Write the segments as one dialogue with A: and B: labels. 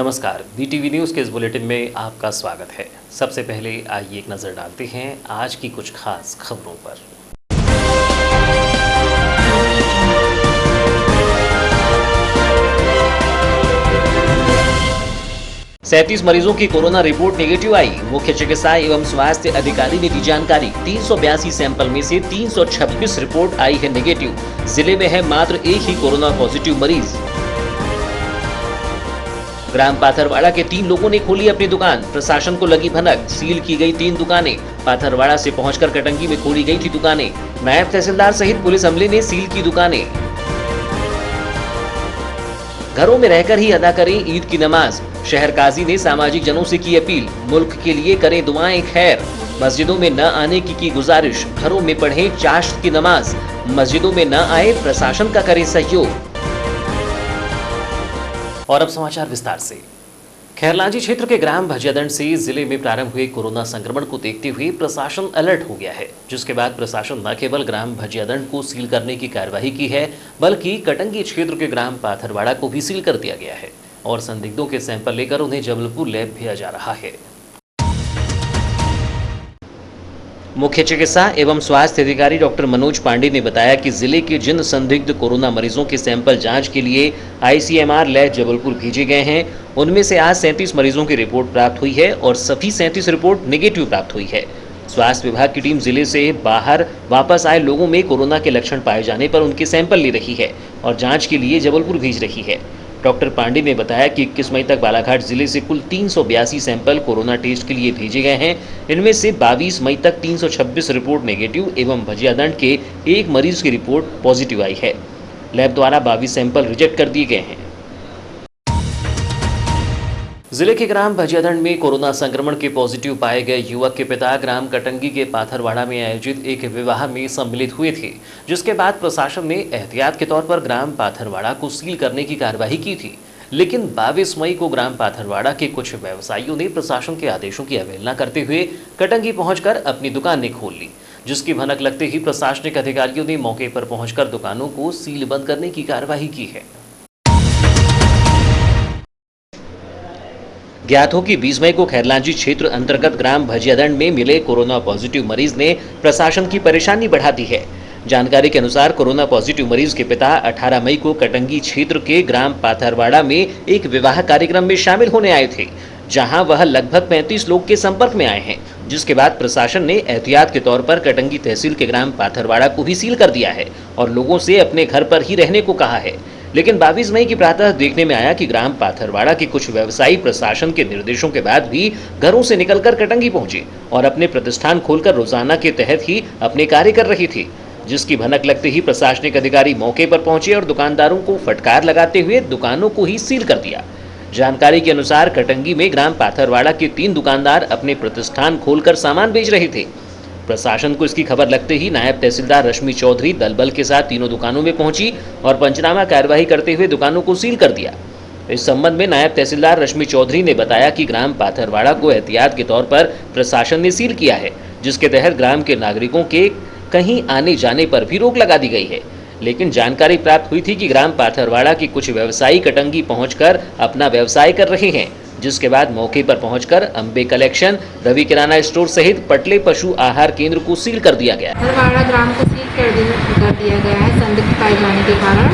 A: नमस्कार, BTV news के इस बुलेटिन में आपका स्वागत है। सबसे पहले आइए एक नज़र डालते हैं आज की कुछ खास खबरों पर। सैंतीस मरीजों की कोरोना रिपोर्ट नेगेटिव आई। मुख्य चिकित्सा एवं स्वास्थ्य अधिकारी ने दी जानकारी। 382 सैंपल में से 326 रिपोर्ट आई है नेगेटिव। जिले में है मात्र एक ही कोरोना पॉजिटिव मरीज। ग्राम पाथरवाड़ा के 3 लोगों ने खोली अपनी दुकान। प्रशासन को लगी भनक, सील की गई 3 दुकानें। पाथरवाड़ा से पहुंचकर कटंगी में खोली गई थी दुकानें। नायब तहसीलदार सहित पुलिस अमले ने सील की दुकानें। घरों में रहकर ही अदा करें ईद की नमाज। शहर काजी ने सामाजिक जनों से की अपील, मुल्क के लिए करें दुआएं खैर। मस्जिदों में न आने की गुजारिश, घरों में पढ़ें चाश्त की नमाज। मस्जिदों में न आए, प्रशासन का करें सहयोग। और अब समाचार विस्तार से। खैरलांजी क्षेत्र के ग्राम भजियादंड से जिले में प्रारंभ हुए कोरोना संक्रमण को देखते हुए प्रशासन अलर्ट हो गया है, जिसके बाद प्रशासन न केवल ग्राम भजियादंड को सील करने की कार्यवाही की है, बल्कि कटंगी क्षेत्र के ग्राम पाथरवाड़ा को भी सील कर दिया गया है और संदिग्धों के सैंपल लेकर उन्हें जबलपुर लैब भेजा जा रहा है। मुख्य चिकित्सा एवं स्वास्थ्य अधिकारी डॉक्टर मनोज पांडे ने बताया कि जिले के जिन संदिग्ध कोरोना मरीजों के सैंपल जांच के लिए ICMR लैब जबलपुर भेजे गए हैं, उनमें से आज 37 मरीजों की रिपोर्ट प्राप्त हुई है और सभी 37 रिपोर्ट नेगेटिव प्राप्त हुई है। स्वास्थ्य विभाग की टीम जिले से बाहर वापस आए लोगों में कोरोना के लक्षण पाए जाने पर उनके सैंपल ले रही है और जाँच के लिए जबलपुर भेज रही है। डॉक्टर पांडे ने बताया कि 21 मई तक बालाघाट जिले से कुल 382 सैंपल कोरोना टेस्ट के लिए भेजे गए हैं। इनमें से 22 मई तक 326 रिपोर्ट नेगेटिव एवं भजियादंड के एक मरीज की रिपोर्ट पॉजिटिव आई है। लैब द्वारा 22 सैंपल रिजेक्ट कर दिए गए हैं। जिले के ग्राम भजियादंड में कोरोना संक्रमण के पॉजिटिव पाए गए युवक के पिता ग्राम कटंगी के पाथरवाड़ा में आयोजित एक विवाह में सम्मिलित हुए थे, जिसके बाद प्रशासन ने एहतियात के तौर पर ग्राम पाथरवाड़ा को सील करने की कार्यवाही की थी। लेकिन 22 मई को ग्राम पाथरवाड़ा के कुछ व्यवसायियों ने प्रशासन के आदेशों की अवहेलना करते हुए कटंगी पहुंचकर अपनी दुकानें खोल ली, जिसकी भनक लगते ही प्रशासनिक अधिकारियों ने मौके पर पहुंचकर दुकानों को सील बंद करने की कार्यवाही की है। ज्ञात हो कि 20 मई को खैरलांजी क्षेत्र अंतर्गत ग्राम भजियादंड में मिले कोरोना पॉजिटिव मरीज ने प्रशासन की परेशानी बढ़ा दी है। जानकारी के अनुसार कोरोना पॉजिटिव मरीज के पिता 18 मई को कटंगी क्षेत्र के ग्राम पाथरवाड़ा में एक विवाह कार्यक्रम में शामिल होने आए थे, जहां वह लगभग 35 लोग के संपर्क में आए हैं, जिसके बाद प्रशासन ने एहतियात के तौर पर कटंगी तहसील के ग्राम पाथरवाड़ा को भी सील कर दिया है और लोगों से अपने घर पर ही रहने को कहा है। लेकिन 22 मई की प्रातः देखने में आया कि ग्राम पाथरवाड़ा के कुछ व्यवसायी प्रशासन के निर्देशों के बाद भी घरों से निकलकर कटंगी पहुंचे और अपने प्रतिष्ठान खोलकर रोजाना के तहत ही अपने कार्य कर रही थी, जिसकी भनक लगते ही प्रशासनिक अधिकारी मौके पर पहुंचे और दुकानदारों को फटकार लगाते हुए दुकानों को ही सील कर दिया। जानकारी के अनुसार कटंगी में ग्राम पाथरवाड़ा के 3 दुकानदार अपने प्रतिष्ठान खोलकर सामान बेच रहे थे। प्रशासन को इसकी खबर लगते ही नायब तहसीलदार रश्मि चौधरी दल बल के साथ तीनों दुकानों में पहुंची और पंचनामा कार्यवाही करते हुए दुकानों को सील कर दिया। इस संबंध में नायब तहसीलदार रश्मि चौधरी ने बताया कि ग्राम पाथरवाड़ा को एहतियात के तौर पर प्रशासन ने सील किया है, जिसके तहत ग्राम के नागरिकों के कहीं आने जाने पर भी रोक लगा दी गई है। लेकिन जानकारी प्राप्त हुई थी कि ग्राम पाथरवाड़ा के कुछ व्यवसायी कटंगी पहुंचकर अपना व्यवसाय कर रहे हैं, जिसके बाद मौके पर पहुंचकर अंबे कलेक्शन, रवि किराना स्टोर सहित पटले पशु आहार केंद्र को सील कर दिया गया।
B: पाथरवाड़ा ग्राम को सील कर दिया गया है संदिग्ध पाए जाने के कारण।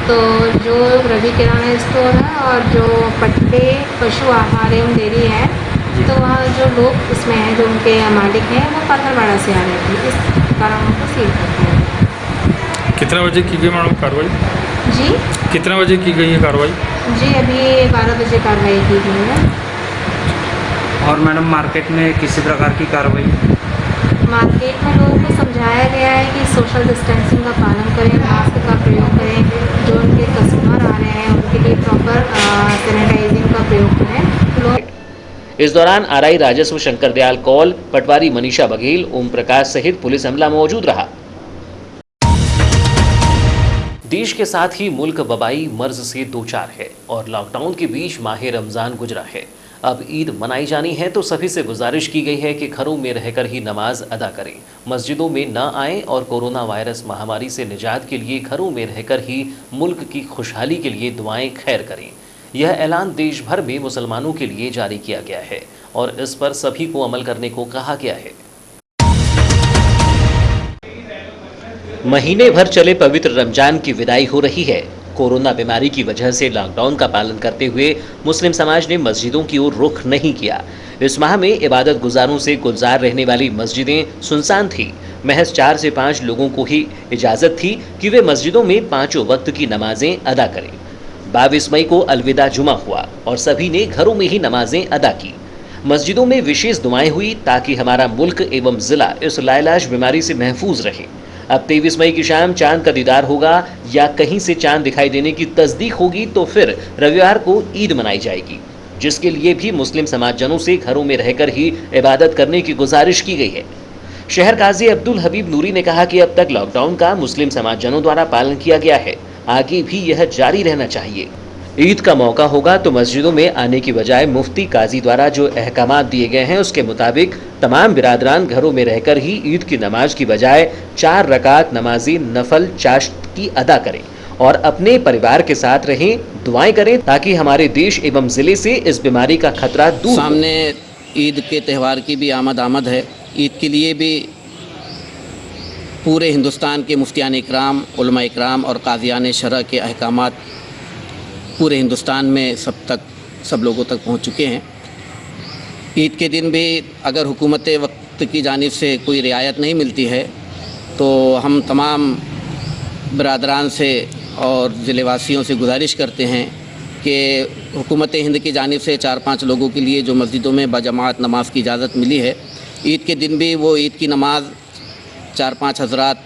B: तो जो रवि किराना स्टोर है और जो पटले पशु आहार एवं डेयरी है, तो वहाँ जो लोग उसमें हैं, जो उनके मालिक हैं, वो पाथरवाड़ा से आ रहे थे, इस कारण उनको सील कर दिया।
C: कितना बजे की गई मैडम कार्रवाई?
B: जी,
C: कितना बजे की गई है कार्रवाई?
B: जी, अभी 12 बजे कार्रवाई की गई है।
D: और मैडम मार्केट में किसी प्रकार की कार्रवाई?
B: मार्केट में लोगों को समझाया गया है कि सोशल डिस्टेंसिंग का पालन करें, मास्क का प्रयोग करें, जो उनके कस्टमर आ रहे हैं उनके लिए प्रॉपर सैनिटाइजिंग का प्रयोग करें।
A: इस दौरान RI राजस्व शंकर दयाल कौल, पटवारी मनीषा बघेल, ओम प्रकाश सहित पुलिस अमला मौजूद रहा। देश के साथ ही मुल्क वबाई मर्ज से दो चार है और लॉकडाउन के बीच माह रमजान गुजरा है। अब ईद मनाई जानी है तो सभी से गुजारिश की गई है कि घरों में रहकर ही नमाज अदा करें, मस्जिदों में न आएं और कोरोना वायरस महामारी से निजात के लिए घरों में रहकर ही मुल्क की खुशहाली के लिए दुआएं खैर करें। यह ऐलान देश भर में मुसलमानों के लिए जारी किया गया है और इस पर सभी को अमल करने को कहा गया है। महीने भर चले पवित्र रमजान की विदाई हो रही है। कोरोना बीमारी की वजह से लॉकडाउन का पालन करते हुए मुस्लिम समाज ने मस्जिदों की ओर रुख नहीं किया। इस माह में इबादत गुजारों से गुलजार रहने वाली मस्जिदें सुनसान थी। महज 4 से 5 लोगों को ही इजाजत थी कि वे मस्जिदों में 5 वक्त की नमाजें अदा करें। 22 मई को अलविदा जुमा हुआ और सभी ने घरों में ही नमाजें अदा की। मस्जिदों में विशेष दुआएं हुई ताकि हमारा मुल्क एवं जिला इस लाइलाज बीमारी से महफूज रहे। अब 23 मई की शाम चांद का दीदार होगा या कहीं से चांद दिखाई देने की तस्दीक होगी तो फिर रविवार को ईद मनाई जाएगी, जिसके लिए भी मुस्लिम समाजजनों से घरों में रहकर ही इबादत करने की गुजारिश की गई है। शहर काजी अब्दुल हबीब नूरी ने कहा कि अब तक लॉकडाउन का मुस्लिम समाजजनों द्वारा पालन किया गया है, आगे भी यह जारी रहना चाहिए। ईद का मौका होगा तो मस्जिदों में आने की बजाय मुफ्ती काजी द्वारा जो अहकामात दिए गए हैं उसके मुताबिक तमाम बिरादरान घरों में रहकर ही ईद की नमाज की बजाय 4 रकात नमाजी नफल चाश्त की अदा करें और अपने परिवार के साथ रहें, दुआएं करें ताकि हमारे देश एवं जिले से इस बीमारी का खतरा दूर हो।
E: सामने ईद के त्यौहार की भी आमद है। ईद के लिए भी पूरे हिंदुस्तान के मुफ्तियान इकराम, उलमा इकराम और काज़ियान शरअ के अहकामात पूरे हिंदुस्तान में सब लोगों तक पहुंच चुके हैं। ईद के दिन भी अगर हुकूमत वक्त की जानिब से कोई रियायत नहीं मिलती है तो हम तमाम बरादरान से और ज़िलेवासियों से गुजारिश करते हैं कि हुकूमत हिंद की जानिब से 4-5 लोगों के लिए जो मस्जिदों में बजमात नमाज की इजाज़त मिली है, ईद के दिन भी वो ईद की नमाज 4-5 हज़रात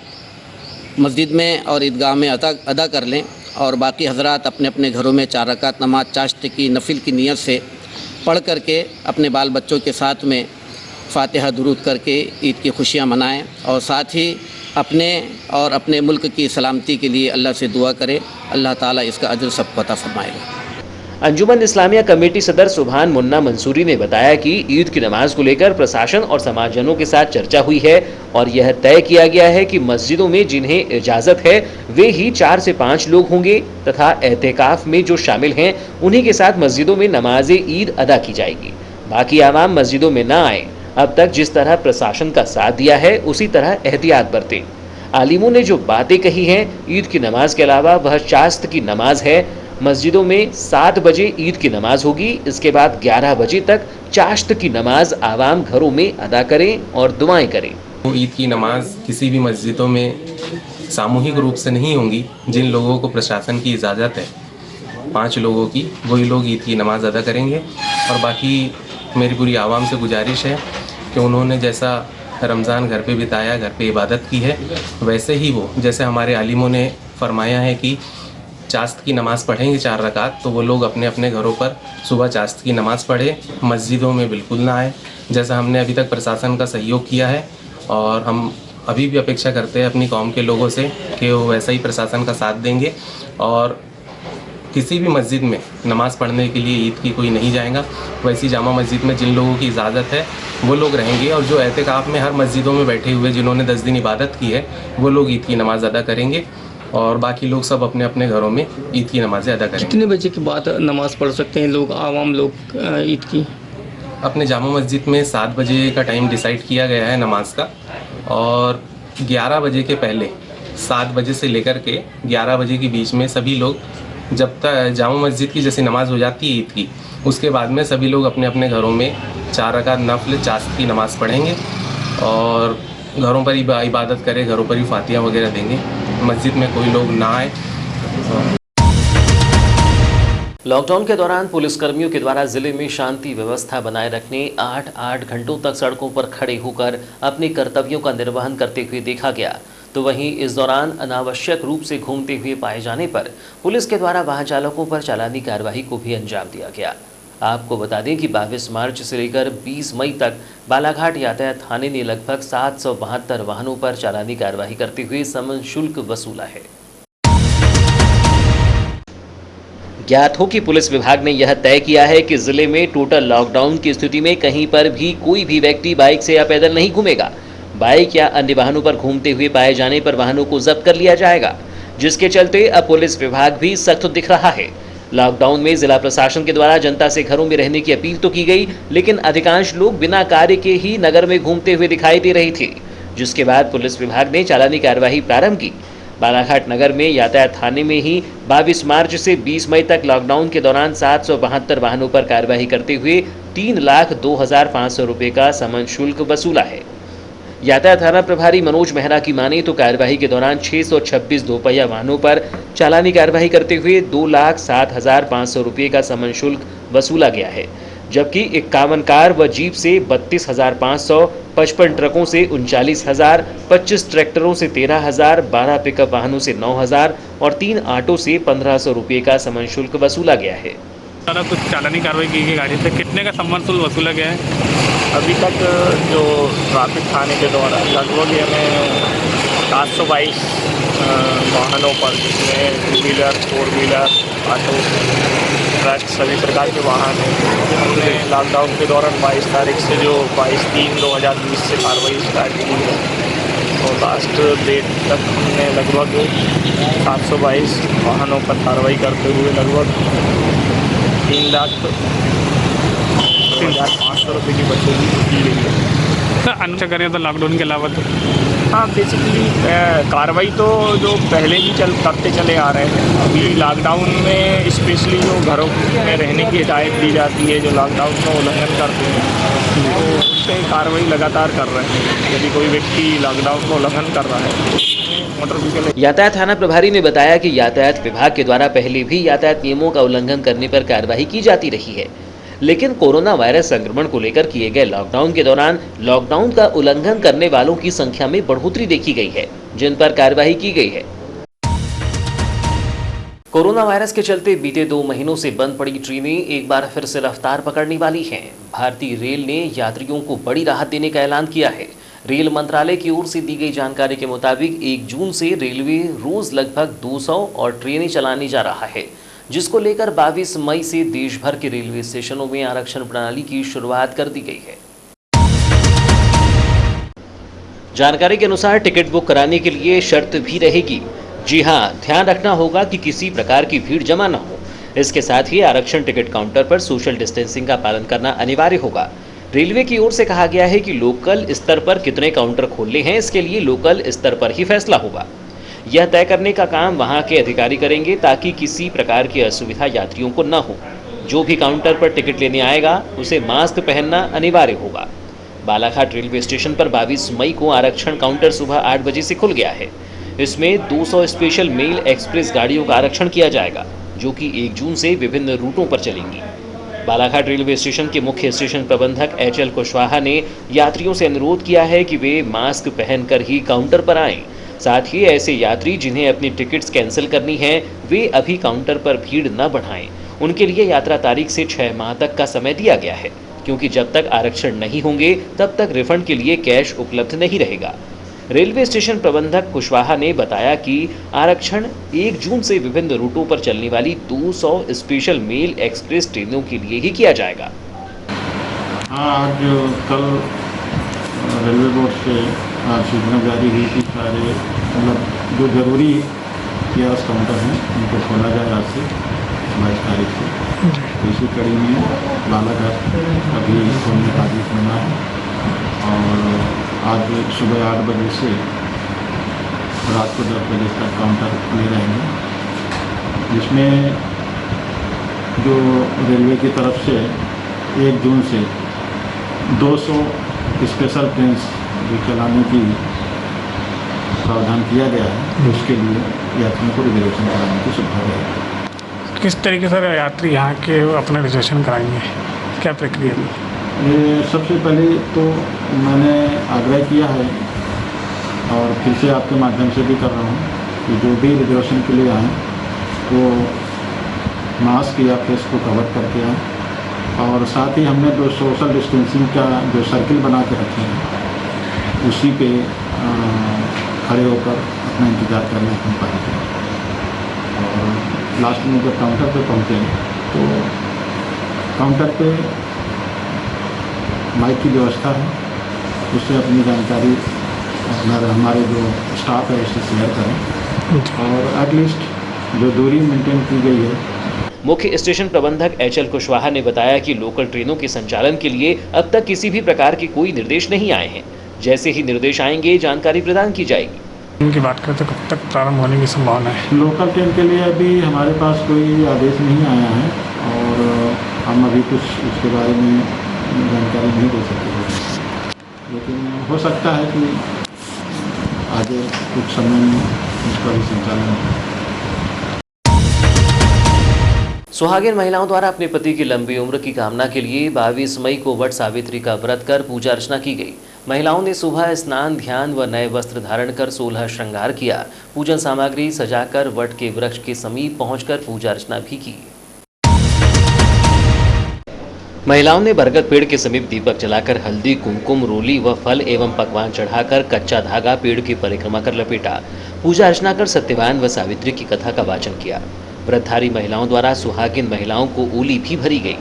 E: मस्जिद में और ईदगाह में अदा कर लें और बाकी हज़रात अपने अपने घरों में 4 रकात नमाज चाश्त की नफिल की नीयत से पढ़ करके अपने बाल बच्चों के साथ में फ़ातिहा दुरूद करके ईद की खुशियाँ मनाएं और साथ ही अपने और अपने मुल्क की सलामती के लिए अल्लाह से दुआ करें। अल्लाह ताला इसका अजर सबको अता फरमाएगा।
A: अंजुमन इस्लामिया कमेटी सदर सुभान मुन्ना मंसूरी ने बताया कि ईद की नमाज को लेकर प्रशासन और समाजजनों के साथ चर्चा हुई है और यह तय किया गया है कि मस्जिदों में जिन्हें इजाज़त है वे ही 4 से 5 लोग होंगे तथा एहतिकाफ में जो शामिल हैं उन्हीं के साथ मस्जिदों में नमाज ईद अदा की जाएगी। बाकी आवाम मस्जिदों में न आए। अब तक जिस तरह प्रशासन का साथ दिया है उसी तरह एहतियात बरतें। आलिमों ने जो बातें कही हैं, ईद की नमाज के अलावा वह चाश्त की नमाज है। मस्जिदों में 7 बजे ईद की नमाज होगी, इसके बाद 11 बजे तक चाश्त की नमाज आवाम घरों में अदा करें और दुआएं करें।
F: ईद की नमाज किसी भी मस्जिदों में सामूहिक रूप से नहीं होंगी। जिन लोगों को प्रशासन की इजाज़त है 5 लोगों की, वही लोग ईद की नमाज अदा करेंगे और बाकी मेरी पूरी आवाम से गुजारिश है कि उन्होंने जैसा रमज़ान घर पे बिताया, घर पे इबादत की है, वैसे ही वो जैसे हमारे आलिमों ने फरमाया है कि चाश्त की नमाज़ पढ़ेंगे 4 रकात, तो वो लोग अपने अपने घरों पर सुबह चाश्त की नमाज़ पढ़े, मस्जिदों में बिल्कुल ना आए। जैसा हमने अभी तक प्रशासन का सहयोग किया है और हम अभी भी अपेक्षा करते हैं अपनी कौम के लोगों से कि वो वैसा ही प्रशासन का साथ देंगे और किसी भी मस्जिद में नमाज़ पढ़ने के लिए ईद की कोई नहीं जाएगा। वैसी जामा मस्जिद में जिन लोगों की इजाज़त है वो लोग रहेंगे और जो एहतिकाफ में हर मस्जिदों में बैठे हुए जिन्होंने 10 दिन इबादत की है वो लोग ईद की नमाज़ अदा करेंगे और बाकी लोग सब अपने अपने घरों में ईद की नमाज़ें अदा करेंगे।
G: कितने बजे के बाद नमाज़ पढ़ सकते हैं लोग, आवाम लोग ईद की?
F: अपने जामा मस्जिद में 7 बजे का टाइम डिसाइड किया गया है नमाज का और 11 बजे के पहले 7 बजे से लेकर के 11 बजे के बीच में सभी लोग, जब तक जामा मस्जिद की जैसी नमाज़ हो जाती है ईद की, उसके बाद में सभी लोग अपने अपने घरों में 4 रकात नफल चाश्त की नमाज़ पढ़ेंगे और घरों पर ही इबादत करें, घरों पर ही फातिहा वगैरह देंगे, मस्जिद में कोई लोग ना आए।
A: लॉकडाउन के दौरान पुलिसकर्मियों के द्वारा जिले में शांति व्यवस्था बनाए रखने 8-8 घंटों तक सड़कों पर खड़े होकर अपने कर्तव्यों का निर्वहन करते हुए देखा गया। तो वहीं इस दौरान अनावश्यक रूप से घूमते हुए पाए जाने पर पुलिस के द्वारा वाहन चालकों पर चालानी कार्रवाई को भी अंजाम दिया गया। आपको बता दें कि 22 मार्च से लेकर 20 मई तक बालाघाट यातायात थाने ने लगभग 772 वाहनों पर चालानी कार्रवाई करते हुए समन शुल्क वसूला है। ज्ञात हो कि पुलिस विभाग ने यह तय किया है कि जिले में टोटल लॉकडाउन की स्थिति में कहीं पर भी कोई भी व्यक्ति बाइक से या पैदल नहीं घूमेगा। बाइक या अन्य वाहनों पर घूमते हुए पाए जाने पर वाहनों को जब्त कर लिया जाएगा, जिसके चलते अब पुलिस विभाग भी सख्त दिख रहा है। लॉकडाउन में जिला प्रशासन के द्वारा जनता से घरों में रहने की अपील तो की गई, लेकिन अधिकांश लोग बिना कार्य के ही नगर में घूमते हुए दिखाई दे रहे थे, जिसके बाद पुलिस विभाग ने चालानी कार्यवाही प्रारंभ की। बालाघाट नगर में यातायात थाने में ही 22 मार्च से 20 मई तक लॉकडाउन के दौरान 772 वाहनों पर कार्रवाई करते हुए 3,02,500 रुपये का समन शुल्क वसूला है। यातायात थाना प्रभारी मनोज मेहरा की माने तो कार्यवाही के दौरान 626 दोपहिया वाहनों पर चालानी कार्यवाही करते हुए 2,07,500 रुपये का समन शुल्क वसूला गया है, जबकि 51 कार व जीप से 32,500, 55 ट्रकों से 39,000, 25 ट्रैक्टरों से 13,000, 12 पिकअप वाहनों से 9,000 और 3 ऑटो से 1,500 रुपये का समन शुल्क वसूला गया है।
C: सारा कुछ चालानी कार्रवाई की गई गाड़ी से, कितने का सम्मान शुल्क वसूला गया है?
H: अभी तक जो ट्रैफिक थाने के द्वारा लगभग हमें 722 वाहनों पर, जिसमें 2 व्हीलर, 4 व्हीलर, ऑटो, ट्रक, सभी प्रकार के वाहन हैं। हमने लॉकडाउन के दौरान 22 तारीख से जो 22/3/2020 से कार्रवाई स्टार्ट की है, तो लास्ट डेट तक हमने लगभग 722 वाहनों पर कार्रवाई करते हुए लगभग 3,05,000 रुपये की वसूली की गई है।
C: सर अन्य करें तो लॉकडाउन के अलावा तो
H: हाँ, बेसिकली कार्रवाई तो जो पहले ही करते चले आ रहे हैं। अभी लॉकडाउन में स्पेशली जो घरों में रहने की हिदायत दी जाती है, जो लॉकडाउन का उल्लंघन करते हैं, तो उन पर कार्रवाई लगातार कर रहे हैं। यदि कोई व्यक्ति लॉकडाउन का उल्लंघन कर रहा है तो मोटर व्हीकल।
A: यातायात थाना प्रभारी ने बताया कि यातायात विभाग के द्वारा पहले भी यातायात नियमों का उल्लंघन करने पर कार्रवाई की जाती रही है, लेकिन कोरोना वायरस संक्रमण को लेकर किए गए लॉकडाउन के दौरान लॉकडाउन का उल्लंघन करने वालों की संख्या में बढ़ोतरी देखी गई है, जिन पर कार्रवाई की गई है। कोरोना वायरस के चलते बीते 2 महीनों से बंद पड़ी ट्रेनें एक बार फिर से रफ्तार पकड़ने वाली हैं। भारतीय रेल ने यात्रियों को बड़ी राहत देने का ऐलान किया है। रेल मंत्रालय की ओर से दी गई जानकारी के मुताबिक 1 जून से रेलवे रोज लगभग 200 और ट्रेनें चलाने जा रहा है, जिसको लेकर 22 मई से देश भर के रेलवे स्टेशनों में आरक्षण प्रणाली की शुरुआत कर दी गई है। जानकारी के अनुसार टिकट बुक कराने के लिए शर्त भी रहेगी। जी हां, ध्यान रखना होगा कि किसी प्रकार की भीड़ जमा न हो। इसके साथ ही आरक्षण टिकट काउंटर पर सोशल डिस्टेंसिंग का पालन करना अनिवार्य होगा। रेलवे की ओर से कहा गया है कि लोकल स्तर पर कितने काउंटर खोलने हैं, इसके लिए लोकल स्तर पर ही फैसला होगा। यह तय करने का काम वहां के अधिकारी करेंगे ताकि किसी प्रकार की असुविधा यात्रियों को न हो। जो भी काउंटर पर टिकट लेने आएगा उसे मास्क पहनना अनिवार्य होगा। बालाघाट रेलवे स्टेशन पर 22 मई को आरक्षण काउंटर सुबह 8 बजे से खुल गया है। इसमें 200 स्पेशल मेल एक्सप्रेस गाड़ियों का आरक्षण किया जाएगा, जो कि 1 जून से विभिन्न रूटों पर चलेंगी। बालाघाट रेलवे स्टेशन के मुख्य स्टेशन प्रबंधक HL कुशवाहा ने यात्रियों से अनुरोध किया है कि वे मास्क पहनकर ही काउंटर पर आएं। साथ ही ऐसे यात्री जिन्हें अपनी टिकट्स कैंसिल करनी है, वे अभी काउंटर पर भीड़ न बढ़ाएं। उनके लिए यात्रा तारीख से 6 माह तक का समय दिया गया है, क्योंकि जब तक आरक्षण नहीं होंगे तब तक रिफंड के लिए कैश उपलब्ध नहीं रहेगा। रेलवे स्टेशन प्रबंधक कुशवाहा ने बताया कि आरक्षण 1 जून से विभिन्न रूटों पर चलने वाली 200 स्पेशल मेल एक्सप्रेस ट्रेनों के लिए ही किया जाएगा।
I: आज कल रेलवे बोर्ड से सूचना जारी हुई कि सारे मतलब जो ज़रूरी कियास काउंटर हैं उनको खोला जाए आज से 22 तारीख से। इसी कड़ी में बालाघाट अभी खोलने का आदेश बना है और आज सुबह 8 बजे से रात को 10 बजे तक काउंटर खुले रहेंगे, जिसमें जो रेलवे की तरफ से 1 जून से 200 स्पेशल ट्रेन जो चलाने की प्रावधान किया गया है, उसके लिए यात्रियों को रिजर्वेशन कराने की सुविधा रहेगी।
C: किस तरीके से यात्री यहाँ के अपना रिजर्वेशन कराएंगे, क्या प्रक्रिया है?
I: सबसे पहले तो मैंने आग्रह किया है और फिर से आपके माध्यम से भी कर रहा हूँ कि जो भी रिजर्वेशन के लिए आएँ वो मास्क या फेस को कवर करके आएँ और साथ ही हमने जो सोशल डिस्टेंसिंग का जो सर्किल बना के रखे हैं उसी पे खड़े होकर अपना इंतज़ार करने की पारी करें। और लास्ट में जब काउंटर पे पहुँचे तो काउंटर पे माइक की व्यवस्था है, उससे अपनी जानकारी हमारे जो स्टाफ है उससे शेयर करें और एटलीस्ट जो दूरी मेंटेन की गई है
A: मुख्य स्टेशन प्रबंधक एचएल कुशवाहा ने बताया कि लोकल ट्रेनों के संचालन के लिए अब तक किसी भी प्रकार के कोई निर्देश नहीं आए हैं। जैसे ही निर्देश आएंगे जानकारी प्रदान की जाएगी।
C: इनकी बात करें तो कब तक प्रारंभ होने की संभावना है?
I: लोकल ट्रेन के लिए अभी हमारे पास कोई आदेश नहीं आया है और हम अभी कुछ उसके बारे में जानकारी नहीं दे सकते, लेकिन हो सकता है कि आगे कुछ समय में उसका भी संचालन हो।
A: सुहागिन महिलाओं द्वारा अपने पति की लंबी उम्र की कामना के लिए 22 मई को वट सावित्री का व्रत कर पूजा अर्चना की गई। महिलाओं ने सुबह स्नान, ध्यान व नए वस्त्र धारण कर 16 श्रृंगार किया। पूजन सामग्री सजाकर वट के वृक्ष के समीप पहुंचकर पूजा अर्चना भी की। महिलाओं ने बरगद पेड़ के समीप दीपक जलाकर हल्दी, कुमकुम, रोली व फल एवं पकवान चढ़ाकर कच्चा धागा पेड़ की परिक्रमा कर लपेटा। पूजा अर्चना कर सत्यवान व सावित्री की कथा का वाचन किया। व्रतधारी महिलाओं द्वारा सुहागिन महिलाओं को ओली भी भरी गई।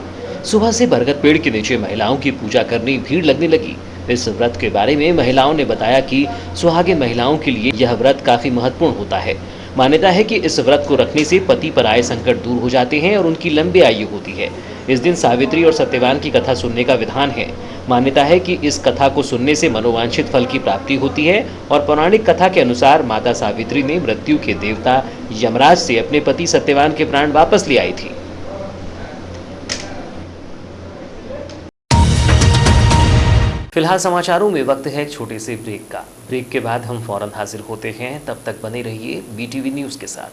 A: सुबह से बरगद पेड़ के नीचे महिलाओं की पूजा करने भीड़ लगने लगी। इस व्रत के बारे में महिलाओं ने बताया कि सुहागिन महिलाओं के लिए यह व्रत काफी महत्वपूर्ण होता है। मान्यता है कि इस व्रत को रखने से पति पर आए संकट दूर हो जाते हैं और उनकी लंबी आयु होती है। इस दिन सावित्री और सत्यवान की कथा सुनने का विधान है। मान्यता है कि इस कथा को सुनने से मनोवांछित फल की प्राप्ति होती है और पौराणिक कथा के अनुसार माता सावित्री ने मृत्यु के देवता यमराज से अपने पति सत्यवान के प्राण वापस ले आई थी। फिलहाल समाचारों में वक्त है एक छोटे से ब्रेक का। ब्रेक के बाद हम फौरन हाजिर होते हैं। तब तक बने रहिए BTV न्यूज के साथ।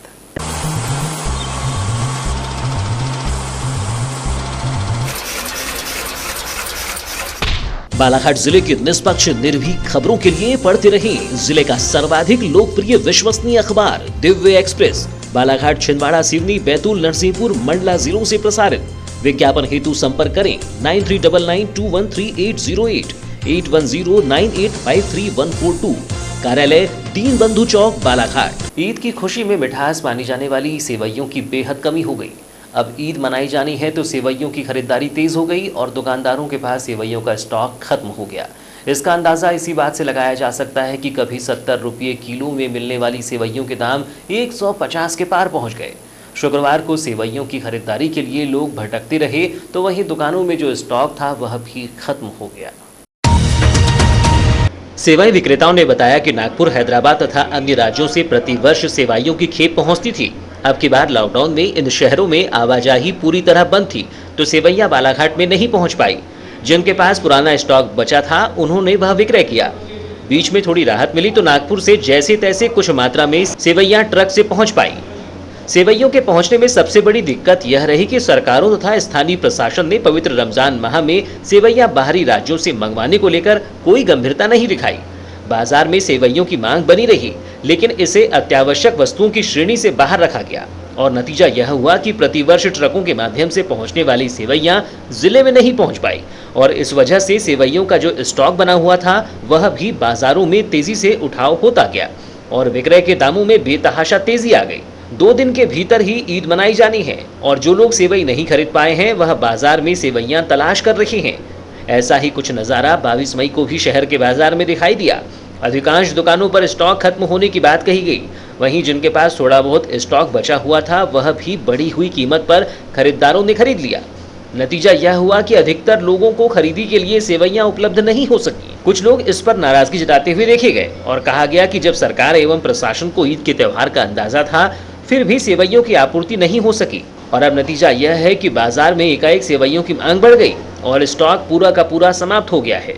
A: बालाघाट जिले की निष्पक्ष निर्भीक खबरों के लिए पढ़ते रहें जिले का सर्वाधिक लोकप्रिय विश्वसनीय अखबार दिव्य एक्सप्रेस। बालाघाट, छिंदवाड़ा, सिवनी, बैतूल, नरसिंहपुर, मंडला जिलों से प्रसारित। विज्ञापन हेतु संपर्क करें 9399213808 8109853142। कार्यालय दीन बंधु चौक, बालाघाट। ईद की खुशी में मिठास मानी जाने वाली सेवइयों की बेहद कमी हो गई। अब ईद मनाई जानी है तो सेवइयों की खरीदारी तेज हो गई और दुकानदारों के पास सेवइयों का स्टॉक खत्म हो गया। इसका अंदाजा इसी बात से लगाया जा सकता है कि कभी 70 रुपये किलो में मिलने वाली सेवइयों के दाम 150 के पार पहुंच गए। शुक्रवार को सेवइयों की खरीदारी के लिए लोग भटकते रहे तो वहीं दुकानों में जो स्टॉक था वह भी खत्म हो गया। सेवाई विक्रेताओं ने बताया कि नागपुर, हैदराबाद तथा अन्य राज्यों से प्रतिवर्ष सेवाइयों की खेप पहुंचती थी। अब की बार लॉकडाउन में इन शहरों में आवाजाही पूरी तरह बंद थी तो सेवइयां बालाघाट में नहीं पहुंच पाई। जिनके पास पुराना स्टॉक बचा था उन्होंने वह विक्रय किया। बीच में थोड़ी राहत मिली तो नागपुर से जैसे तैसे कुछ मात्रा में सेवइयां ट्रक से पहुंच पाई। सेवइयों के पहुंचने में सबसे बड़ी दिक्कत यह रही कि सरकारों तथा स्थानीय प्रशासन ने पवित्र रमजान माह में सेवइयां बाहरी राज्यों से मंगवाने को लेकर कोई गंभीरता नहीं दिखाई। बाजार में सेवइयों की मांग बनी रही लेकिन इसे अत्यावश्यक वस्तुओं की श्रेणी से बाहर रखा गया और नतीजा यह हुआ कि प्रतिवर्ष ट्रकों के माध्यम से पहुंचने वाली सेवइयां जिले में नहीं पहुंच पाई और इस वजह से सेवइयों का जो स्टॉक बना हुआ था वह भी बाजारों में तेजी से उठाव होता गया और विक्रय के दामों में बेतहाशा तेजी आ गई। 2 दिन के भीतर ही ईद मनाई जानी है और जो लोग सेवई नहीं खरीद पाए हैं वह बाजार में सेवइयां तलाश कर रहे हैं। ऐसा ही कुछ नज़ारा 22 मई को भी शहर के बाजार में दिखाई दिया। अधिकांश दुकानों पर स्टॉक खत्म होने की बात कही गई। वहीं जिनके पास थोड़ा बहुत स्टॉक बचा हुआ था वह भी बढ़ी हुई कीमत पर खरीदारों ने खरीद लिया। नतीजा यह हुआ कि अधिकतर लोगों को खरीदी के लिए सेवइयां उपलब्ध नहीं हो सकी। कुछ लोग इस पर नाराजगी जताते हुए देखे गए और कहा गया कि जब सरकार एवं प्रशासन को ईद के त्योहार का अंदाजा था फिर भी सेवइयों की आपूर्ति नहीं हो सकी और अब नतीजा यह है कि बाजार में एकाएक सेवइयों की मांग बढ़ गई और स्टॉक पूरा का पूरा समाप्त हो गया है।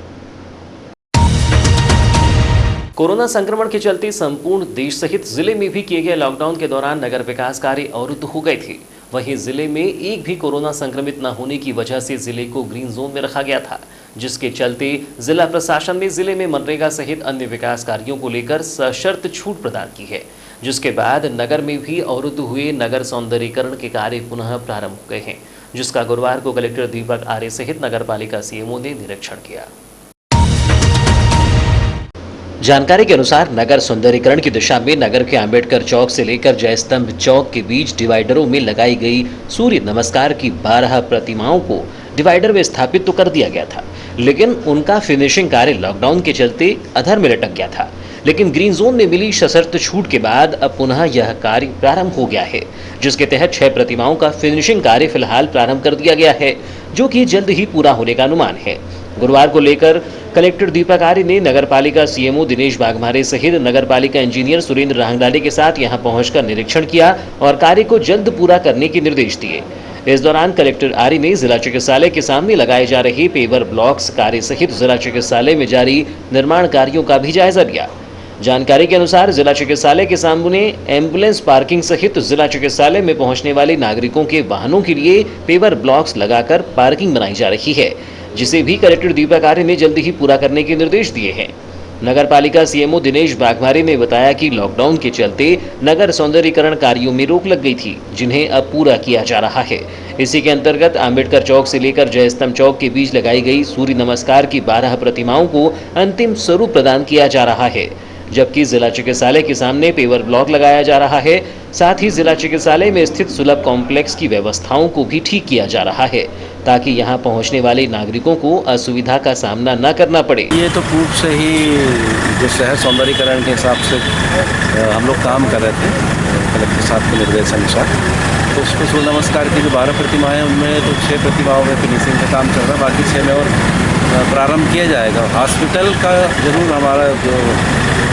A: कोरोना संक्रमण के चलते संपूर्ण देश सहित जिले में भी किए गए लॉकडाउन के दौरान नगर विकास कार्य अवरुद्ध हो गए थे। वहीं जिले में एक भी कोरोना संक्रमित न होने की वजह से जिले को ग्रीन जोन में रखा गया था, जिसके चलते जिला प्रशासन ने जिले में मनरेगा सहित अन्य विकास कार्यों को लेकर सशर्त छूट प्रदान की है, जिसके बाद नगर में भी अवरुद्ध हुए नगर सौंदर्यीकरण के कार्य पुनः प्रारंभ हो गए हैं, जिसका गुरुवार को कलेक्टर दीपक आर्य सहित नगरपालिका सीएमओ ने निरीक्षण किया। जानकारी के अनुसार नगर सौंदर्यीकरण की दिशा में नगर के अंबेडकर चौक से लेकर जयस्तंभ चौक के बीच डिवाइडरों में लगाई गई सूर्य नमस्कार की 12 प्रतिमाओं को डिवाइडर में स्थापित तो कर दिया गया था, लेकिन उनका फिनिशिंग कार्य लॉकडाउन के चलते अधर में लटक गया था। लेकिन ग्रीन जोन में मिली सशर्त छूट के बाद अब पुनः यह कार्य प्रारंभ हो गया है, जिसके तहत 6 प्रतिमाओं का फिनिशिंग कार्य फिलहाल प्रारंभ कर दिया गया है, जो कि जल्द ही पूरा होने का अनुमान है। गुरुवार को लेकर कलेक्टर दीपक आर्य ने नगरपालिका सीएमओ दिनेश बाघमारे सहित नगरपालिका इंजीनियर सुरेंद्र रांगलाले के साथ यहां पहुंचकर निरीक्षण किया और कार्य को जल्द पूरा करने के निर्देश दिए। इस दौरान कलेक्टर आर्य ने जिला चिकित्सालय के सामने लगाए जा रहे पेवर ब्लॉक्स कार्य सहित जिला चिकित्सालय में जारी निर्माण कार्यों का भी जायजा लिया। जानकारी के अनुसार जिला चिकित्सालय के सामने एम्बुलेंस पार्किंग सहित जिला चिकित्सालय में पहुंचने वाले नागरिकों के वाहनों के लिए पेवर ब्लॉक्स लगाकर पार्किंग बनाई जा रही है, जिसे भी कलेक्टर दीपक आर्य ने जल्दी ही पूरा करने के निर्देश दिए हैं। नगरपालिका सीएमओ दिनेश बाघमारे ने बताया कि लॉकडाउन के चलते नगर सौंदर्यीकरण कार्यों में रोक लग गई थी, जिन्हें अब पूरा किया जा रहा है। इसी के अंतर्गत अंबेडकर चौक से लेकर जयस्तंभ चौक के बीच लगाई गई सूर्य नमस्कार की 12 प्रतिमाओं को अंतिम स्वरूप प्रदान किया जा रहा है, जबकि जिला चिकित्सालय के सामने पेवर ब्लॉक लगाया जा रहा है। साथ ही जिला चिकित्सालय में स्थित सुलभ कॉम्प्लेक्स की व्यवस्थाओं को भी ठीक किया जा रहा है, ताकि यहां पहुंचने वाले नागरिकों को असुविधा का सामना न करना पड़े।
J: ये तो पूर्व से ही जो शहर सौंदर्यीकरण के हिसाब से हम लोग काम कर रहे थे कलेक्टर साहब के निर्देश अनुसार, तो उसको सूर्य नमस्कार की जो 12 प्रतिमाएँ उनमें तो 6 प्रतिमाओं में फिनिशिंग का काम चल रहा है, बाकी 6 में और प्रारंभ किया जाएगा। हॉस्पिटल का जरूर हमारा जो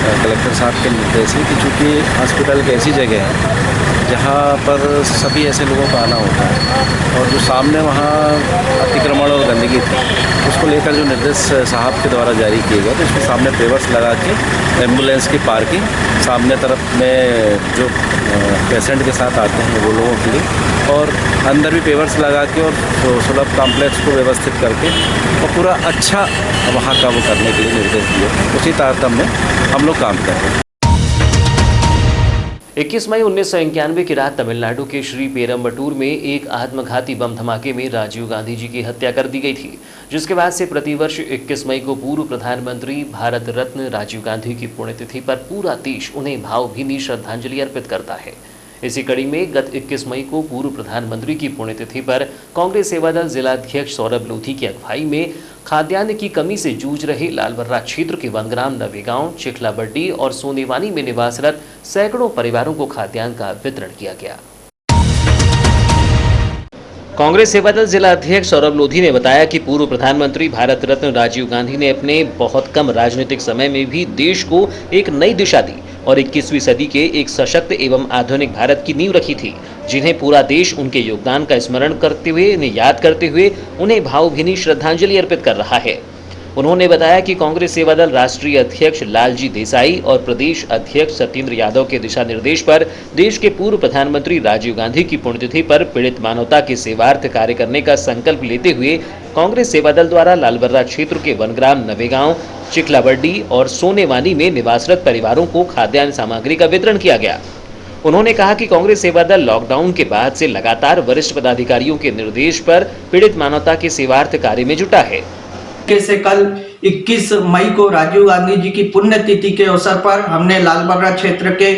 J: कलेक्टर साहब के निर्देश है कि चूँकि हॉस्पिटल एक ऐसी जगह है जहाँ पर सभी ऐसे लोगों का आना होता है और जो सामने वहाँ अतिक्रमण और गंदगी थी, उसको लेकर जो निर्देश साहब के द्वारा जारी किए गए, तो इसके सामने पेवर्स लगा के एम्बुलेंस की पार्किंग सामने तरफ में जो पेशेंट के साथ आते हैं वो लोगों के लिए, और अंदर भी पेवर्स लगा के और सुलभ कॉम्प्लेक्स को व्यवस्थित करके और पूरा अच्छा वहाँ का वो करने के लिए निर्देश दिए। उसी तारतम्य में हम लोग काम कर रहे हैं।
A: 21 मई 1991 की रात तमिलनाडु के श्री पेरम्बटूर में एक आत्मघाती बम धमाके में राजीव गांधी जी की हत्या कर दी गई थी, जिसके बाद से प्रतिवर्ष 21 मई को पूर्व प्रधानमंत्री भारत रत्न राजीव गांधी की पुण्यतिथि पर पूरा देश उन्हें भावभीनी श्रद्धांजलि अर्पित करता है। इसी कड़ी में गत 21 मई को पूर्व प्रधानमंत्री की पुण्यतिथि पर कांग्रेस सेवादल जिलाध्यक्ष सौरभ लोधी की अगुवाई में खाद्यान्न की कमी से जूझ रहे लालबर्रा क्षेत्र के वनग्राम नवेगांव, चिखलाबड्डी और सोनेवानी में निवासरत सैकड़ों परिवारों को खाद्यान्न का वितरण किया गया। कांग्रेस सेवादल जिला अध्यक्ष सौरभ लोधी ने बताया कि पूर्व प्रधानमंत्री भारत रत्न राजीव गांधी ने अपने बहुत कम राजनीतिक समय में भी देश को एक नई दिशा दी और 21वीं सदी के एक सशक्त एवं आधुनिक भारत की नींव रखी थी, जिन्हें पूरा देश उनके योगदान का स्मरण करते हुए, उन्हें याद करते हुए उन्हें भावभीनी श्रद्धांजलि अर्पित कर रहा है। उन्होंने बताया कि कांग्रेस सेवादल राष्ट्रीय अध्यक्ष लालजी देसाई और प्रदेश अध्यक्ष सत्येंद्र यादव के दिशा निर्देश पर देश के पूर्व प्रधानमंत्री राजीव गांधी की पुण्यतिथि पर पीड़ित मानवता के सेवार्थ कार्य करने का संकल्प लेते हुए कांग्रेस सेवादल द्वारा लालबर्रा क्षेत्र के वनग्राम नवेगांव, चिखलाबड्डी और सोनेवानी में निवासरत परिवारों को खाद्यान्न सामग्री का वितरण किया गया। उन्होंने कहा कि कांग्रेस सेवादल लॉकडाउन के बाद से लगातार वरिष्ठ पदाधिकारियों के निर्देश पर पीड़ित मानवता के सेवार्थ कार्य में जुटा है।
K: से कल 21 मई को राजीव गांधी जी की पुण्यतिथि के अवसर पर हमने लालबर्रा क्षेत्र के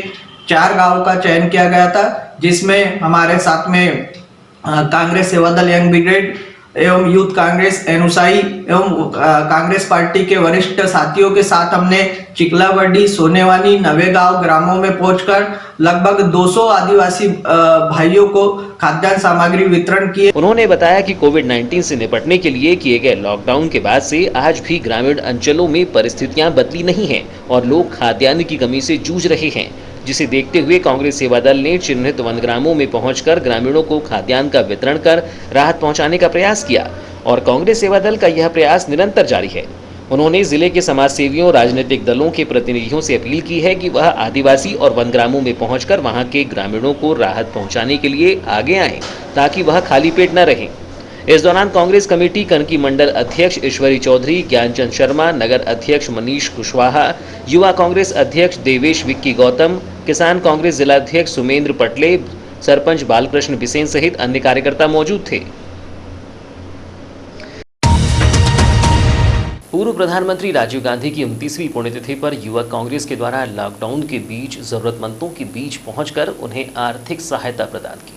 K: 4 गांव का चयन किया गया था, जिसमें हमारे साथ में कांग्रेस सेवादल यंग ब्रिगेड एवं यूथ कांग्रेस एनुसाई एवं कांग्रेस पार्टी के वरिष्ठ साथियों के साथ हमने चिखलाबड्डी, सोनेवानी, नवेगांव ग्रामों में पहुंचकर लगभग 200 आदिवासी भाइयों को खाद्यान्न सामग्री वितरण किए।
A: उन्होंने बताया कि कोविड-19 से निपटने के लिए किए गए लॉकडाउन के बाद से आज भी ग्रामीण अंचलों में परिस्थितियां बदली नहीं हैं और लोग खाद्यान्न की कमी से जूझ रहे हैं, जिसे देखते हुए कांग्रेस सेवादल ने चिन्हित वनग्रामों में पहुंचकर ग्रामीणों को खाद्यान्न का वितरण कर राहत पहुंचाने का प्रयास किया और कांग्रेस सेवादल का यह प्रयास निरंतर जारी है। उन्होंने जिले के समाजसेवियों, राजनीतिक दलों के प्रतिनिधियों से अपील की है कि वह आदिवासी और वनग्रामों में पहुंचकर वहां के ग्रामीणों को राहत पहुंचाने के लिए आगे आएं, ताकि वह खाली पेट न रहें। इस दौरान कांग्रेस कमेटी कनकी मंडल अध्यक्ष ईश्वरी चौधरी, ज्ञानचंद शर्मा, नगर अध्यक्ष मनीष कुशवाहा, युवा कांग्रेस अध्यक्ष देवेश विक्की गौतम, किसान कांग्रेस जिलाध्यक्ष सुमेंद्र पटले, सरपंच बालकृष्ण बिसेन सहित अन्य कार्यकर्ता मौजूद थे। पूर्व प्रधानमंत्री राजीव गांधी की 29वीं पुण्यतिथि पर युवक कांग्रेस के द्वारा लॉकडाउन के बीच जरूरतमंदों के बीच पहुंचकर उन्हें आर्थिक सहायता प्रदान की।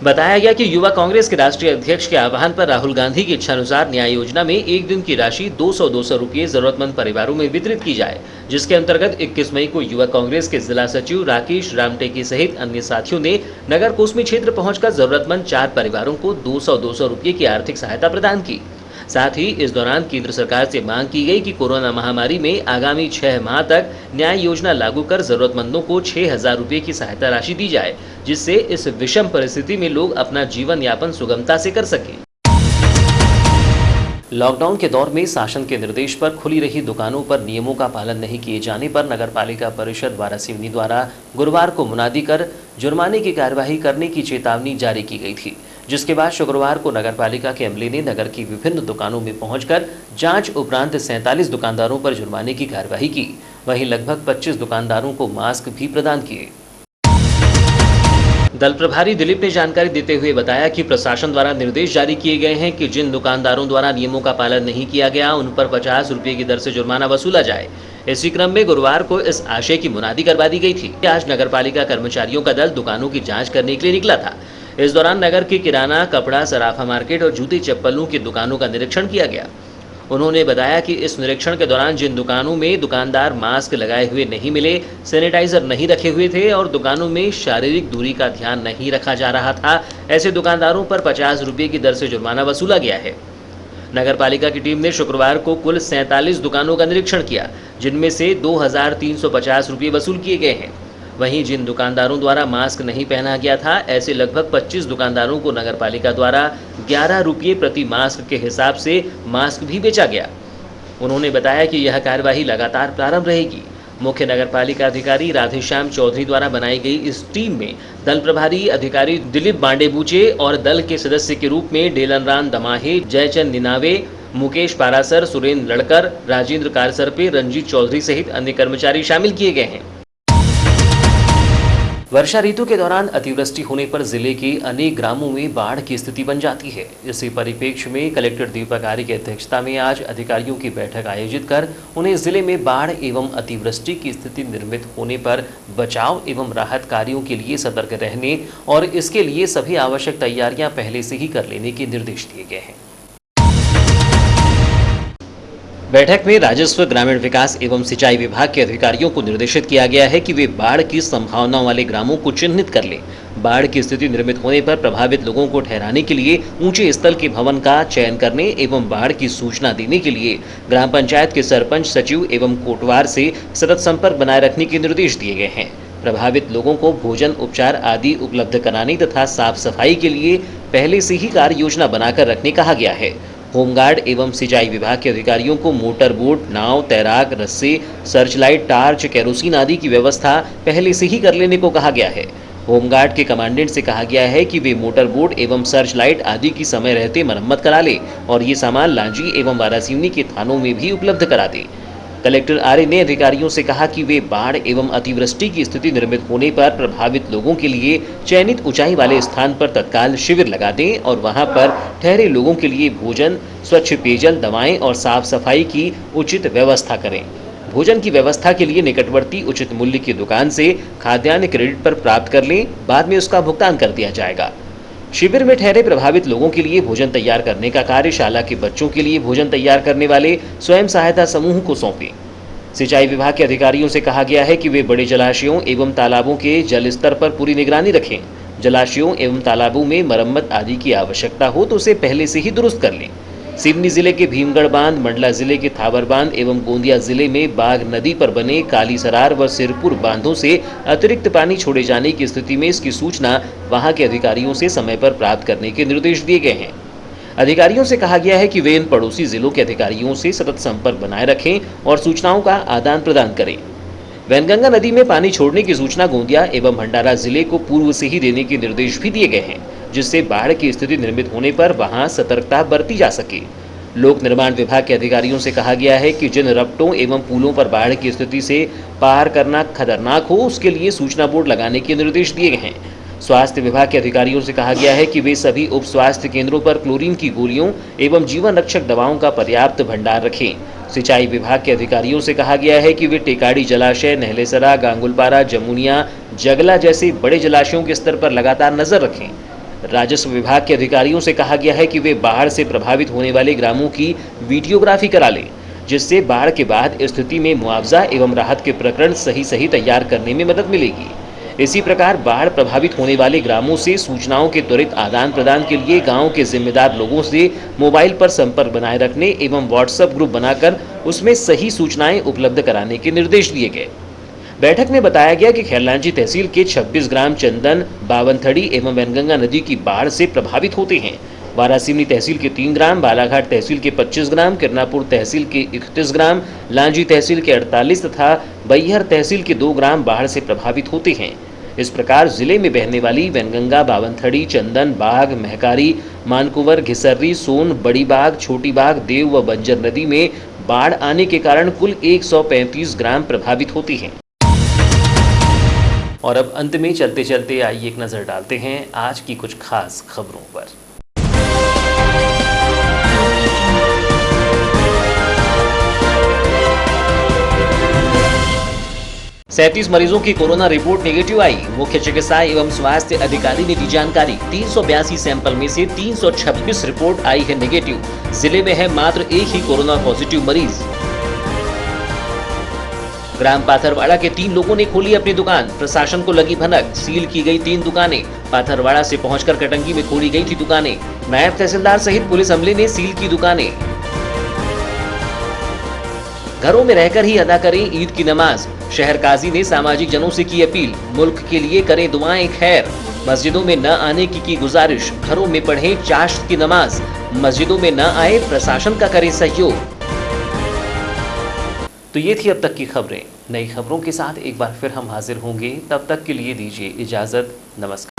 A: बताया गया कि युवा कांग्रेस के राष्ट्रीय अध्यक्ष के आह्वान पर राहुल गांधी की इच्छानुसार न्याय योजना में एक दिन की राशि 200 रुपये जरूरतमंद परिवारों में वितरित की जाए, जिसके अंतर्गत 21 मई को युवा कांग्रेस के जिला सचिव राकेश रामटेकी सहित अन्य साथियों ने नगर कोसमी क्षेत्र पहुंचकर जरूरतमंद 4 परिवारों को 200 रुपये की आर्थिक सहायता प्रदान की। साथ ही इस दौरान केंद्र सरकार से मांग की गई कि कोरोना महामारी में आगामी 6 माह तक न्याय योजना लागू कर जरूरतमंदों को 6,000 रुपये की सहायता राशि दी जाए, जिससे इस विषम परिस्थिति में लोग अपना जीवन यापन सुगमता से कर सकें। लॉकडाउन के दौर में शासन के निर्देश पर खुली रही दुकानों पर नियमों का पालन नहीं किए जाने पर नगरपालिका परिषद वारासिवनी द्वारा गुरुवार को मुनादी कर जुर्माने की कार्यवाही करने की चेतावनी जारी की गई थी, जिसके बाद शुक्रवार को नगरपालिका के अमले ने नगर की विभिन्न दुकानों में पहुंचकर जांच उपरांत 47 दुकानदारों पर जुर्माने की कार्यवाही की। वहीं लगभग 25 दुकानदारों को मास्क भी प्रदान किए। दल प्रभारी दिलीप ने जानकारी देते हुए बताया कि प्रशासन द्वारा निर्देश जारी किए गए हैं कि जिन दुकानदारों द्वारा नियमों का पालन नहीं किया गया उन पर 50 रुपये की दर से जुर्माना वसूला जाए। इसी क्रम में गुरुवार को इस आशय की मुनादी करवा दी गई थी। आज नगरपालिका कर्मचारियों का दल दुकानों की जांच करने के लिए निकला था। इस दौरान नगर के किराना, कपड़ा, सराफा मार्केट और जूते चप्पलों की दुकानों का निरीक्षण किया गया। उन्होंने बताया कि इस निरीक्षण के दौरान जिन दुकानों में दुकानदार मास्क लगाए हुए नहीं मिले, सैनिटाइजर नहीं रखे हुए थे और दुकानों में शारीरिक दूरी का ध्यान नहीं रखा जा रहा था, ऐसे दुकानदारों पर 50 रुपये की दर से जुर्माना वसूला गया है। नगरपालिका की टीम ने शुक्रवार को कुल 47 दुकानों का निरीक्षण किया, जिनमें से 2,350 रुपये वसूल किए गए हैं। वहीं जिन दुकानदारों द्वारा मास्क नहीं पहना गया था, ऐसे लगभग 25 दुकानदारों को नगरपालिका द्वारा 11 रुपये प्रति मास्क के हिसाब से मास्क भी बेचा गया। उन्होंने बताया कि यह कार्यवाही लगातार प्रारंभ रहेगी। मुख्य नगरपालिका अधिकारी राधेश्याम चौधरी द्वारा बनाई गई इस टीम में दल प्रभारी अधिकारी दिलीप बांडेबूचे और दल के सदस्य के रूप में डेलनराम दमाहे, जयचंद निनावे, मुकेश पारासर, सुरेंद्र लड़कर, राजेंद्र कारसरपे, रंजीत चौधरी सहित अन्य कर्मचारी शामिल किए गए हैं। वर्षा ऋतु के दौरान अतिवृष्टि होने पर जिले के अनेक ग्रामों में बाढ़ की स्थिति बन जाती है। इसी परिप्रेक्ष्य में कलेक्टर दीपक आर्य की अध्यक्षता में आज अधिकारियों की बैठक आयोजित कर उन्हें जिले में बाढ़ एवं अतिवृष्टि की स्थिति निर्मित होने पर बचाव एवं राहत कार्यों के लिए सतर्क रहने और इसके लिए सभी आवश्यक तैयारियां पहले से ही कर लेने के निर्देश दिए गए हैं। बैठक में राजस्व, ग्रामीण विकास एवं सिंचाई विभाग के अधिकारियों को निर्देशित किया गया है कि वे बाढ़ की संभावनाओं वाले ग्रामों को चिन्हित कर लें। बाढ़ की स्थिति निर्मित होने पर प्रभावित लोगों को ठहराने के लिए ऊंचे स्थल के भवन का चयन करने एवं बाढ़ की सूचना देने के लिए ग्राम पंचायत के सरपंच, सचिव एवं कोटवार से सतत संपर्क बनाए रखने के निर्देश दिए गए हैं। प्रभावित लोगों को भोजन, उपचार आदि उपलब्ध कराने तथा साफ सफाई के लिए पहले से ही कार्य योजना बनाकर रखने कहा गया है। होमगार्ड एवं सिंचाई विभाग के अधिकारियों को मोटर बोट, नाव, तैराक, रस्से, सर्चलाइट, टार्च, केरोसिन आदि की व्यवस्था पहले से ही कर लेने को कहा गया है। होमगार्ड के कमांडेंट से कहा गया है कि वे मोटर बोट एवं सर्चलाइट आदि की समय रहते मरम्मत करा ले और ये सामान लांजी एवं वारासिवनी के थानों में भी उपलब्ध करा दे। कलेक्टर आर्य ने अधिकारियों से कहा कि वे बाढ़ एवं अतिवृष्टि की स्थिति निर्मित होने पर प्रभावित लोगों के लिए चयनित ऊंचाई वाले स्थान पर तत्काल शिविर लगा दें और वहां पर ठहरे लोगों के लिए भोजन, स्वच्छ पेयजल, दवाएं और साफ सफाई की उचित व्यवस्था करें। भोजन की व्यवस्था के लिए निकटवर्ती उचित मूल्य की दुकान से खाद्यान्न क्रेडिट पर प्राप्त कर लें, बाद में उसका भुगतान कर दिया जाएगा। शिविर में ठहरे प्रभावित लोगों के लिए भोजन तैयार करने का कार्य शाला के बच्चों के लिए भोजन तैयार करने वाले स्वयं सहायता समूह को सौंपे। सिंचाई विभाग के अधिकारियों से कहा गया है कि वे बड़े जलाशयों एवं तालाबों के जल स्तर पर पूरी निगरानी रखें। जलाशयों एवं तालाबों में मरम्मत आदि की आवश्यकता हो तो उसे पहले से ही दुरुस्त कर लें। सिवनी जिले के भीमगढ़ बांध, मंडला जिले के थावर बांध एवं गोंदिया जिले में बाघ नदी पर बने काली सरार व सिरपुर बांधों से अतिरिक्त पानी छोड़े जाने की स्थिति में इसकी सूचना वहां के अधिकारियों से समय पर प्राप्त करने के निर्देश दिए गए हैं। अधिकारियों से कहा गया है कि वे इन पड़ोसी जिलों के अधिकारियों से सतत संपर्क बनाए रखें और सूचनाओं का आदान प्रदान करें। वैनगंगा नदी में पानी छोड़ने की सूचना गोंदिया एवं भंडारा जिले को पूर्व से ही देने के निर्देश भी दिए गए हैं, जिससे बाढ़ की स्थिति निर्मित होने पर वहां सतर्कता बरती जा सके। लोक निर्माण विभाग के अधिकारियों से कहा गया है कि जिन रपटों एवं पुलों पर बाढ़ की स्थिति से पार करना खतरनाक हो उसके लिए सूचना बोर्ड लगाने के निर्देश दिए गए हैं। स्वास्थ्य विभाग के अधिकारियों से कहा गया है कि वे सभी उप स्वास्थ्य केंद्रों पर क्लोरीन की गोलियों एवं जीवन रक्षक दवाओं का पर्याप्त भंडार रखें। सिंचाई विभाग के अधिकारियों से कहा गया है कि वे टेकाड़ी जलाशय, नहलेसरा, गांगुलपारा, जमुनिया, जगला जैसे बड़े जलाशयों के स्तर पर लगातार नजर रखें। राजस्व विभाग के अधिकारियों से कहा गया है कि वे बाढ़ से प्रभावित होने वाले ग्रामों की वीडियोग्राफी करा लें, जिससे बाढ़ के बाद स्थिति में मुआवजा एवं राहत के प्रकरण सही तैयार करने में मदद मिलेगी। इसी प्रकार बाढ़ प्रभावित होने वाले ग्रामों से सूचनाओं के त्वरित आदान प्रदान के लिए गांव के जिम्मेदार लोगों से मोबाइल पर संपर्क बनाए रखने एवं व्हाट्सएप ग्रुप बनाकर उसमें सही सूचनाएं उपलब्ध कराने के निर्देश दिए गए। बैठक में बताया गया कि खैरलांजी तहसील के 26 ग्राम चंदन, बावनथड़ी एवं वैनगंगा नदी की बाढ़ से प्रभावित होते हैं। वारासिवनी तहसील के 3 ग्राम, बालाघाट तहसील के 25 ग्राम, किरनापुर तहसील के 31 ग्राम, लांजी तहसील के 48 तथा बैहर तहसील के 2 ग्राम बाढ़ से प्रभावित होते हैं। इस प्रकार जिले में बहने वाली वैनगंगा, बावनथड़ी, चंदन, बाग, महकारी, मानकुंवर, घिसर्री, सोन, बड़ी बाग, छोटी बाग, देव व बंजर नदी में बाढ़ आने के कारण कुल 135 ग्राम प्रभावित होती हैं। और अब अंत में चलते चलते आइए एक नजर डालते हैं आज की कुछ खास खबरों पर। 37 मरीजों की कोरोना रिपोर्ट नेगेटिव आई। मुख्य चिकित्सा एवं स्वास्थ्य अधिकारी ने दी जानकारी। 382 सैंपल में से 326 रिपोर्ट आई है नेगेटिव। जिले में है मात्र एक ही कोरोना पॉजिटिव मरीज। ग्राम पाथरवाड़ा के 3 लोगों ने खोली अपनी दुकान। प्रशासन को लगी भनक, सील की गई 3 दुकानें। पाथरवाड़ा से पहुंचकर कटंगी में खोली गई थी दुकानें। नायब तहसीलदार सहित पुलिस अमले ने सील की दुकानें। घरों में रहकर ही अदा करें ईद की नमाज। शहर काजी ने सामाजिक जनों से की अपील, मुल्क के लिए करें दुआएं खैर। मस्जिदों में न आने की गुजारिश, घरों में पढ़ें चाश्त की नमाज। मस्जिदों में न आए, प्रशासन का करें सहयोग। तो ये थी अब तक की खबरें। नई खबरों के साथ एक बार फिर हम हाजिर होंगे, तब तक के लिए दीजिए इजाजत। नमस्कार।